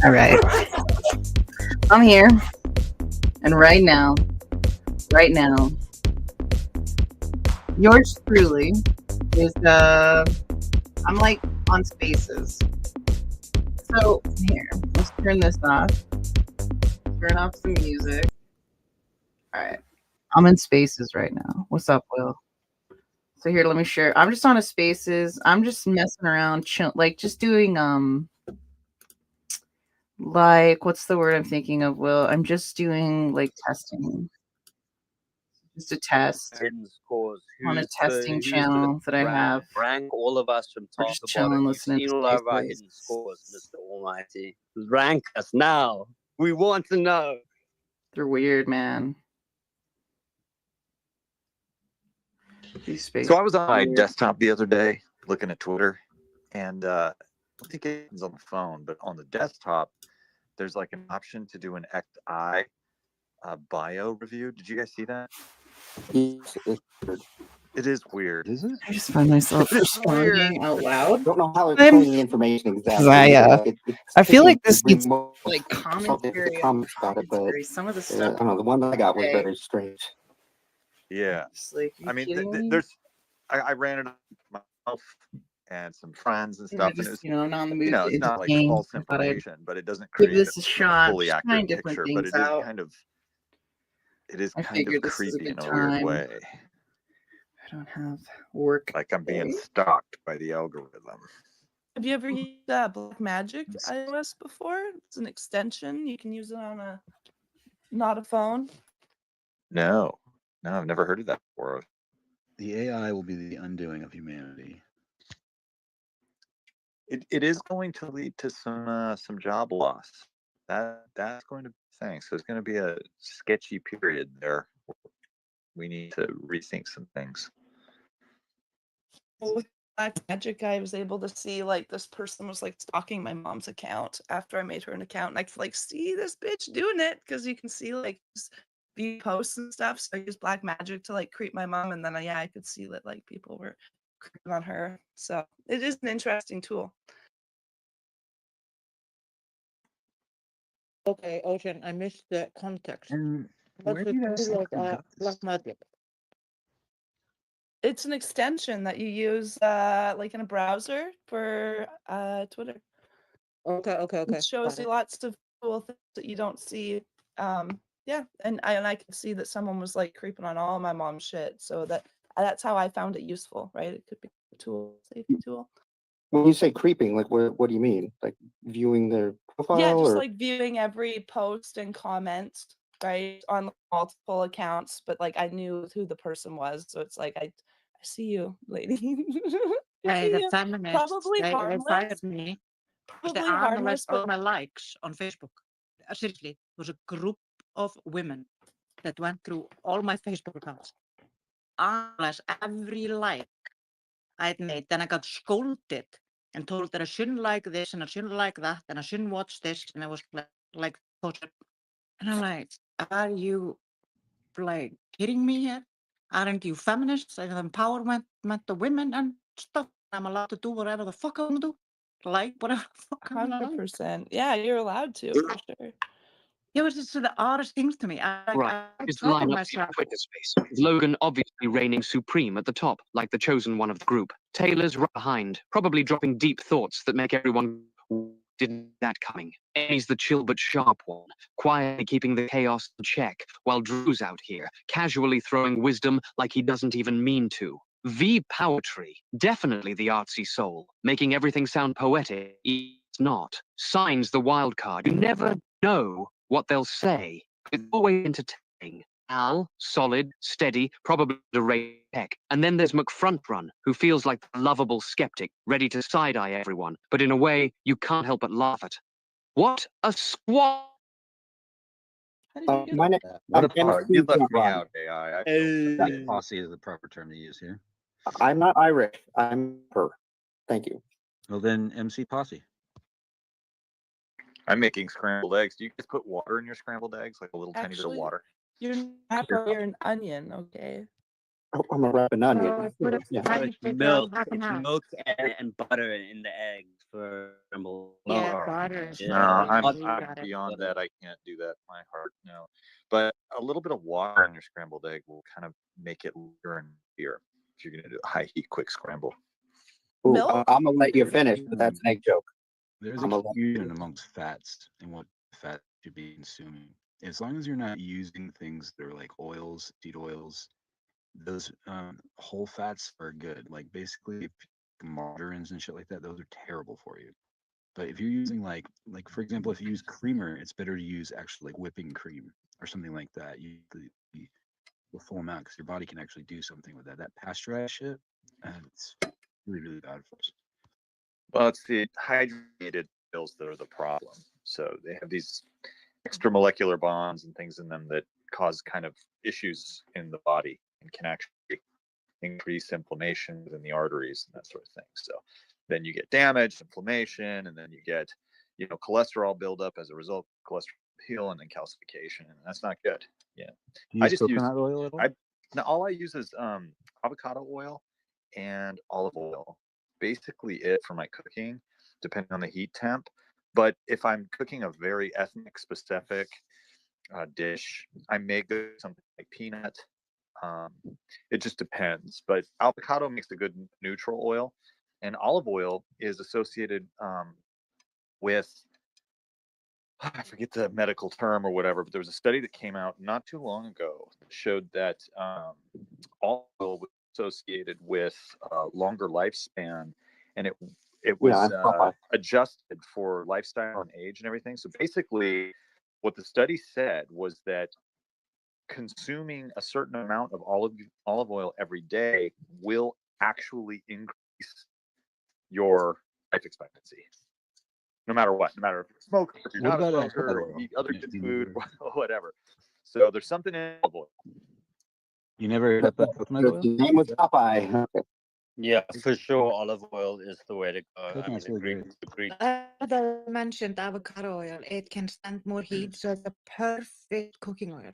All right. I'm here, and right now, yours truly is I'm like on Spaces. So here, let's turn this off. Turn off some music. All right, I'm in Spaces right now. What's up, Will? So here, let me share. I'm just on a Spaces. I'm just messing around, chill, like just doing like what's the word I'm thinking of, Will? I'm just doing like testing, just a test hidden scores. on a Who's testing gonna channel that I have. rank all of us from We're top just to bottom? chilling, You've listening seen to all of our Spaces. hidden scores, Mr. Almighty. Rank us now. We want to know. They're weird, man. These Spaces. So I was on my desktop the other day looking at Twitter, and I don't think it's on the phone, but on the desktop, there's like an option to do an XI bio review. Did you guys see that? Yes, it's weird. It is weird. Is it? I just find myself It's weird. responding out loud. I don't know how it's I'm- pulling the information exactly. I feel like this needs needs like commentary. comments about it, but Some of the I stuff. don't know. The one that I got was Okay. very strange. Yeah. Just like, I mean, kidding me? there's. I ran it myself and some friends and I stuff, and it just, was, I'm not in the mood. it's not like entertain. false I thought I'd information, but it doesn't give create this a shot. fully Just accurate trying different picture. things But it is out. kind of, I kind figured of this was a creepy in good a weird time. way. I don't have work. Like I'm being stalked by the algorithm. Have you ever used Black Magic iOS before? It's an extension. You can use it on not a phone. No, I've never heard of that before. The AI will be the undoing of humanity. It is going to lead to some job loss. That's going to be a thing. So it's going to be a sketchy period there. We need to rethink some things. Well, with Black Magic, I was able to see like this person was like stalking my mom's account after I made her an account, and I could like see this bitch doing it because you can see like view posts and stuff. So I used Black Magic to like creep my mom, and then I could see that like people were creeping on her. So it is an interesting tool. Okay, Ocean, I missed the context. And What's where the do you guys tool think of we got this? Black Magic? It's an extension that you use like in a browser for Twitter. Okay. It shows you lots of cool things that you don't see. Yeah, and I could see that someone was like creeping on all my mom's shit. So that's how I found it useful, right? It could be a tool, safety tool. When you say creeping, like what do you mean? Like viewing their profile? Yeah, just or? like viewing every post and comment, right, on multiple accounts. But like I knew who the person was, so it's like I see you, lady. Hey, see the you. feminists, Probably they harmless. fired me. Because they Probably harmless, analyzed all but my likes on Facebook. Seriously, it was a group of women that went through all my Facebook accounts. Analyzed every like I'd made. Then I got scolded and told that I shouldn't like this and I shouldn't like that and I shouldn't watch this. And I was like, and I'm like, are you like kidding me here? Aren't you feminists and empowerment the women and stuff? I'm allowed to do whatever the fuck I want to do. Like whatever the fuck I want to like. 100%. Yeah, you're allowed to for sure. It was just the oddest things to me. Right, I is the thought to lineup myself, Twitter space, with Logan obviously reigning supreme at the top, like the chosen one of the group. Taylor's right behind, probably dropping deep thoughts that make everyone didn't that coming. Amy's the chill but sharp one, quietly keeping the chaos in check, while Drew's out here, casually throwing wisdom like he doesn't even mean to. V poetry, definitely the artsy soul, making everything sound poetic. It's not. Signs the wild card. You never know what they'll say. It's always entertaining. Al, solid, steady, probably the rate tech. And then there's McFrontrun, who feels like the lovable skeptic, ready to side-eye everyone, but in a way you can't help but laugh at. What a squad! My name. What a I'm part. MC You left me Ron. out, AI. I feel Hey. posse is the proper term to use here. I'm not Irish. I'm her. Thank you. Well, then MC Posse. I'm making scrambled eggs. Do you just put water in your scrambled eggs, like a little tiny bit of Actually, water? You're an onion, okay? Oh, I'm a wrapping onion. put a Yeah. tiny It's bit milk. half and It's half. milk and butter in the eggs scrambled. Yeah, Oh, butter is yeah. No, really, I'm really I'm got it. beyond that. I can't do that. My heart, no. But a little bit of water in your scrambled egg will kind of make it lighter and beer if you're gonna do a high heat quick scramble. Ooh, Milk? I'm gonna let you finish, but that's an egg joke. There's I'm a a lot- confusion amongst fats and what fat you should be consuming. As long as you're not using things that are like oils, seed oils, those whole fats are good. Like basically, if margarines and shit like that, those are terrible for you. But if you're using like for example, if you use creamer, it's better to use actually like whipping cream or something like that. You the full amount because your body can actually do something with that. That pasteurized shit, it's really really bad for us. Well, it's the hydrated oils that are the problem. So they have these extramolecular bonds and things in them that cause kind of issues in the body and can actually increase inflammation within the arteries and that sort of thing. So then you get damage, inflammation, and then you get, cholesterol buildup as a result of cholesterol appeal and then calcification, and that's not good. Yeah, Do you I use just use coconut oil at all? now all I use is avocado oil and olive oil. Basically, it for my cooking, depending on the heat temp. But if I'm cooking a very ethnic specific dish, I may go something like peanut. Um, it just depends. But avocado makes a good neutral oil, and olive oil is associated with I forget the medical term or whatever, but there was a study that came out not too long ago that showed that olive oil was associated with longer lifespan, and it Yeah, was I'm Popeye. adjusted for lifestyle and age and everything. So basically, what the study said was that consuming a certain amount of olive oil every day will actually increase your life expectancy. No matter what, no matter if you're a smoker, if you're What not a about smoker, coconut or you oil? eat other Do good you food, never, whatever. So there's something in olive oil. you never had that coconut oil? The name was Popeye. Okay. Yeah, for sure, olive oil is the way to go. I mean, Coconut's really great. agreed. I mentioned avocado oil. It can stand more heat, so it's a perfect cooking oil.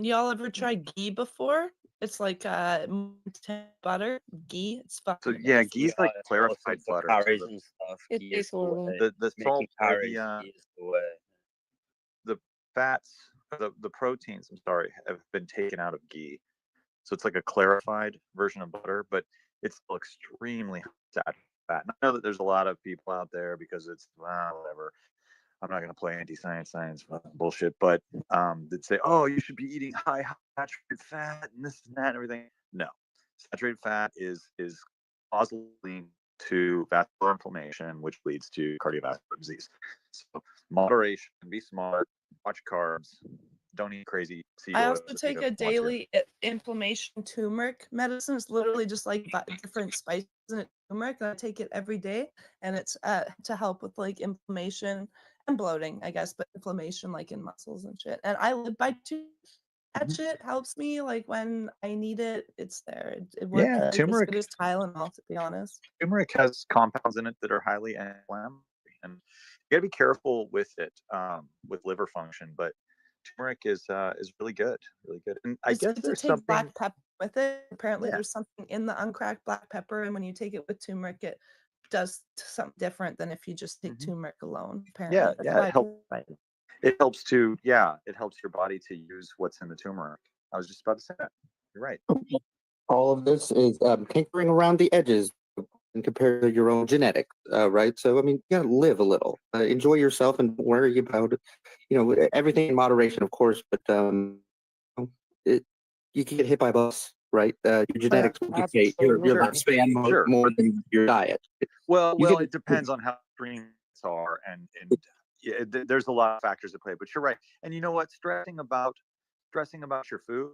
Y'all ever tried ghee before? It's like butter, ghee. It's So fucking yeah, amazing. ghee is like Awesome clarified for butter. So curries and stuff. It Ghee is tastes the horrible. way. the salt Making or curries, ghee is the way. the fats, the proteins, I'm sorry, have been taken out of ghee. So it's like a clarified version of butter, but it's still extremely saturated fat. And I know that there's a lot of people out there because it's whatever. I'm not going to play anti-science bullshit, but that say, oh, you should be eating high saturated fat and this and that and everything. No, saturated fat is causally linked to vascular inflammation, which leads to cardiovascular disease. So moderation, be smart, watch carbs, don't eat crazy seed I oils also if you take don't a want to. daily inflammation turmeric medicine. It's literally just like different spices in turmeric, and I take it every day, and it's to help with like inflammation and bloating, I guess, but inflammation like in muscles and shit. And I live by two. That shit helps me like when I need it. It's there. It works Yeah, like, as turmeric. good as Tylenol, to be honest. Turmeric has compounds in it that are highly inflammatory, and you got to be careful with it with liver function. But turmeric is really good, and I It's guess good to there's take something. black pepper with it. Apparently, Yeah, there's something in the uncracked black pepper, and when you take it with turmeric, it does something different than if you just take Mhm. turmeric alone. yeah, Apparently, that's yeah. why It I helps. tried it. It helps to it helps your body to use what's in the turmeric. I was just about to say that. You're right. All of this is tinkering around the edges and compared to your own genetics, right? So, I mean, you gotta live a little, enjoy yourself, and don't worry about, everything in moderation, of course. But it, you can get hit by a bus, right? Your genetics will dictate your Absolutely. lifespan Sure. more than your diet. Well, You can- it depends on how extreme things are, and yeah, there's a lot of factors at play. But you're right, and you know what? Stressing about your food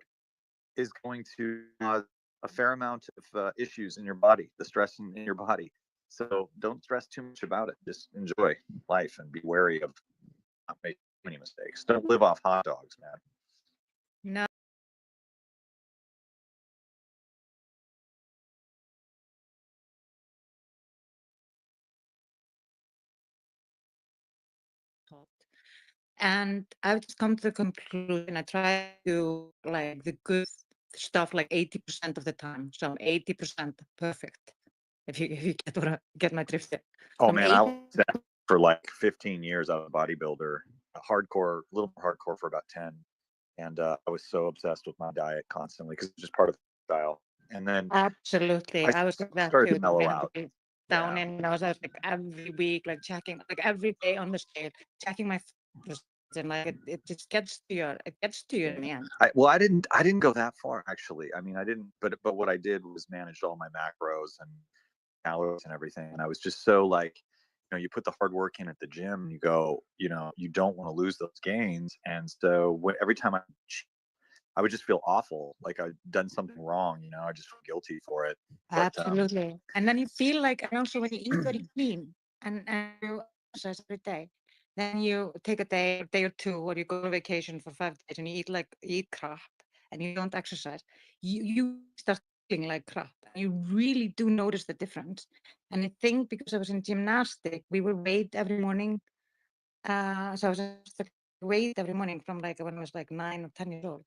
is going to cause a fair amount of issues in your body, the stress in your body. So don't stress too much about it. Just enjoy life and be wary of not making any mistakes. Don't live off hot dogs, man. No. And I've just come to the conclusion I try to like the good stuff like 80% of the time. So I'm 80% perfect. if you get my drift there. Oh From man, I 8 was that for like 15 years. I was a bodybuilder, hardcore, a little more hardcore for about 10. And I was so obsessed with my diet constantly because it's just part of the style. And then Absolutely. I I was like that started too. to mellow out. Down Yeah. and I was like every week, like checking, like every day on the scale, checking my focus, and like it just gets to you. It gets to you in the end. I didn't go that far actually. I mean, I didn't, but what I did was managed all my macros and calories and everything. And I was just so like, you put the hard work in at the gym and you go, you don't want to lose those gains. And so every time I would just feel awful, like I'd done something wrong, I just feel guilty for it. But, Absolutely. And then you feel like, and also when you eat very clean and you exercise every day, then you take a day or two, or you go on vacation for 5 days and you eat crap and you don't exercise, you start feeling like crap. You really do notice the difference. And I think because I was in gymnastics, we would wait every morning. So I was just wait every morning from like when I was like 9 or 10 years old.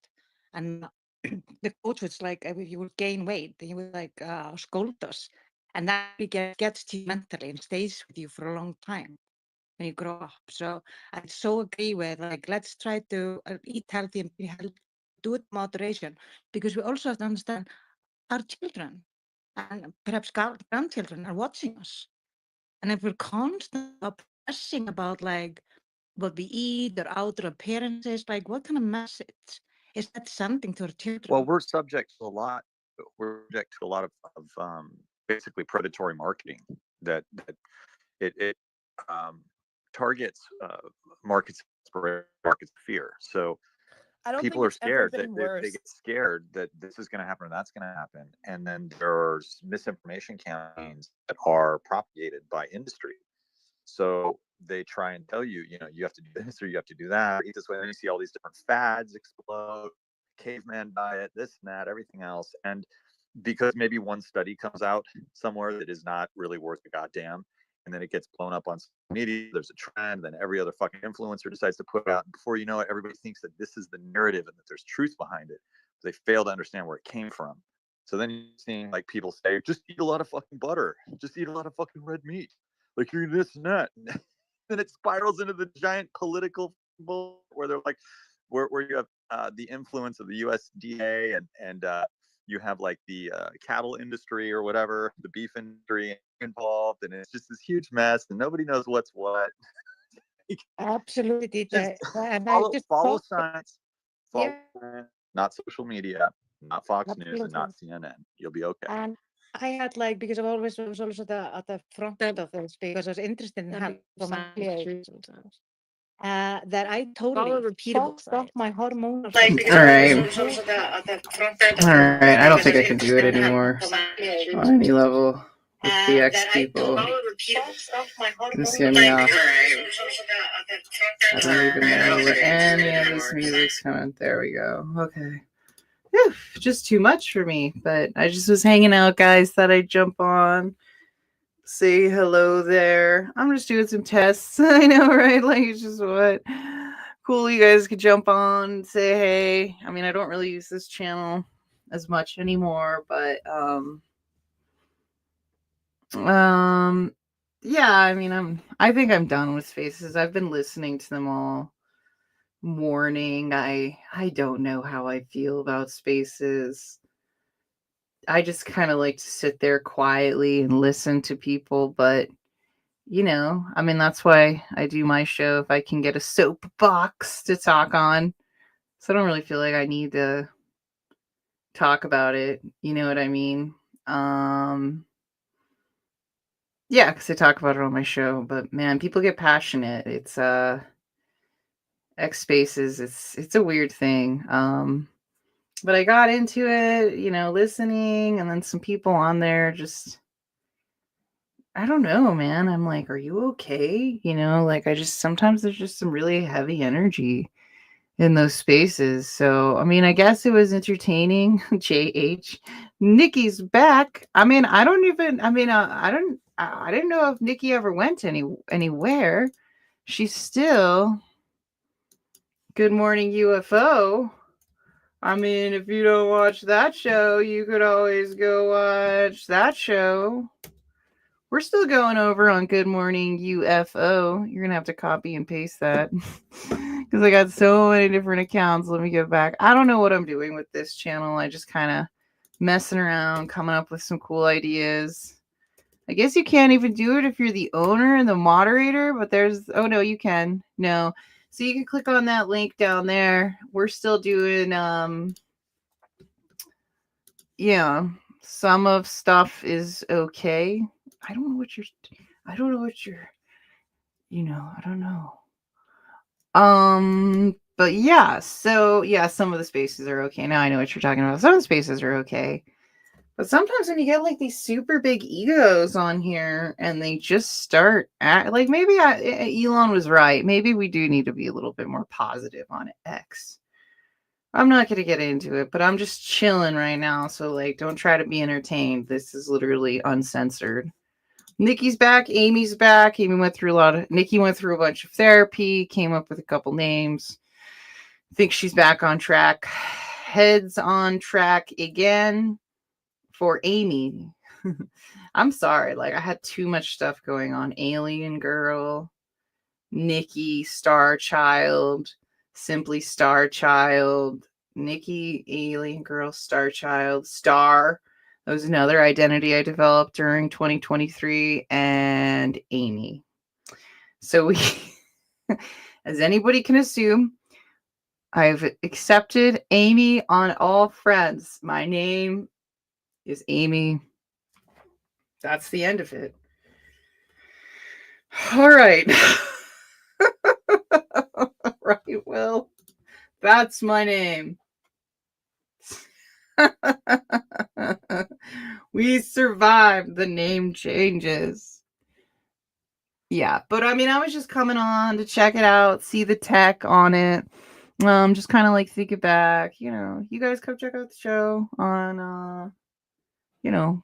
And the coach was like, if you would gain weight, he would like scold us. And that gets to you mentally and stays with you for a long time when you grow up. So I so agree with like, let's try to eat healthy and be healthy, do it in moderation, because we also have to understand our children and perhaps grandchildren are watching us. And if we're constantly obsessing about like what we eat or outer appearances, like what kind of message is that sending to our children? well, we're subject to a lot. We're subject to a lot of basically predatory marketing that it targets markets fear. So I don't people think are it's ever scared that been they worse. get scared that this is going to happen or that's going to happen, and then there's misinformation campaigns that are propagated by industry. So they try and tell you, you have to do this or you have to do that, or eat this way. And you see all these different fads explode, caveman diet, this and that, everything else. And because maybe one study comes out somewhere that is not really worth a goddamn, and then it gets blown up on social media, there's a trend, then every other fucking influencer decides to put it out, and before you know it, everybody thinks that this is the narrative and that there's truth behind it. They fail to understand where it came from. So then you're seeing like people say, just eat a lot of fucking butter, just eat a lot of fucking red meat, like you're this and that. And then it spirals into the giant political bull where they're like, where you have the influence of the USDA and you have like the cattle industry or whatever, the beef industry involved, and it's just this huge mess, and nobody knows what's what. Absolutely, Just and I just follow thought, science, yeah, not social media, not Fox News, and absolutely. not CNN. You'll be okay. And I had like, because I always was also at the front end of this, because I was interested in health for my age, that I totally fucked off my hormonal system. All right. All right. I don't think I can do it anymore on any level with the X people. It's getting me off. I don't even know where any of this music's coming. There we go. Okay. Whew, just too much for me. But I just was hanging out, guys. Thought I'd jump on. Say hello there. I'm just doing some tests. I know, right? Like, it's just what cool. You guys could jump on, say hey. I mean, I don't really use this channel as much anymore, but yeah. I mean, I think I'm done with Spaces. I've been listening to them all morning. I don't know how I feel about Spaces. I just kind of like to sit there quietly and listen to people, but I mean, that's why I do my show, if I can get a soapbox to talk on. So I don't really feel like I need to talk about it. You know what I mean? Yeah, because I talk about it on my show, but man, people get passionate. It's X Spaces, it's a weird thing. But I got into it, listening, and then some people on there just, I don't know, man. I'm like, are you okay? Like sometimes there's just some really heavy energy in those spaces. So, I mean, I guess it was entertaining. JH, Nikki's back. I mean, I didn't know if Nikki ever went anywhere. She's still Good Morning UFO. I mean, if you don't watch that show, you could always go watch that show. We're still going over on Good Morning UFO. You're gonna have to copy and paste that because I got so many different accounts. Let me get back. I don't know what I'm doing with this channel. I just kind of messing around, coming up with some cool ideas. I guess you can't even do it if you're the owner and the moderator, but there's, oh no, you can. No. So you can click on that link down there. We're still doing, yeah, some of stuff is okay. I don't know what you're, I don't know. But yeah, so yeah, some of the spaces are okay. Now I know what you're talking about. Some of the spaces are okay. But sometimes when you get like these super big egos on here and they just start at like maybe Elon was right. Maybe we do need to be a little bit more positive on X. I'm not going to get into it, but I'm just chilling right now. So like, don't try to be entertained. This is literally uncensored. Nikki's back. Amy's back. Nikki went through a bunch of therapy, came up with a couple names. Think she's back on track. Heads on track again. For Amy. I'm sorry, like I had too much stuff going on. Alien Girl, Nikki, Star Child, Simply Star Child, Nikki, Alien Girl, Star Child, Star. That was another identity I developed during 2023, and Amy. So we, as anybody can assume, I've accepted Amy on all friends. My name is Amy. That's the end of it. All right. Right, well, that's my name. We survived the name changes. Yeah, but I mean, I was just coming on to check it out, see the tech on it. Just kind of like think it back. You guys come check out the show on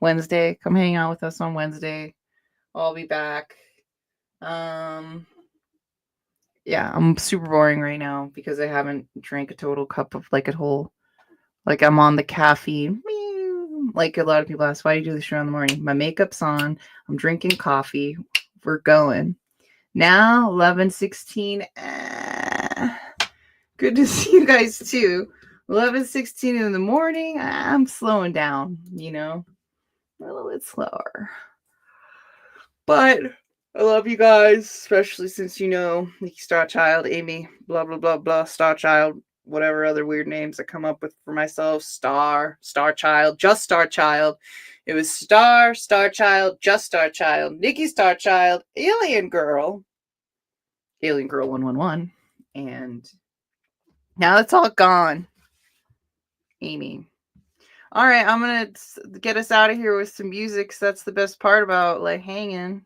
Wednesday. Come hang out with us on Wednesday. I'll be back. Yeah, I'm super boring right now because I haven't drank a total cup of like a whole, like I'm on the caffeine. Like a lot of people ask, why do you do the show in the morning? My makeup's on. I'm drinking coffee. We're going. Now, 11:16. Good to see you guys too. 11:16 in the morning. I'm slowing down, a little bit slower. But I love you guys, especially since Nikki Star Child, Amy, blah blah blah blah, Star Child, whatever other weird names I come up with for myself. Star Child, just Star Child. It was Star Child, just Star Child, Nikki Star Child, Alien Girl 111, and now it's all gone. Amy. All right, I'm gonna get us out of here with some music. 'Cause that's the best part about like hanging.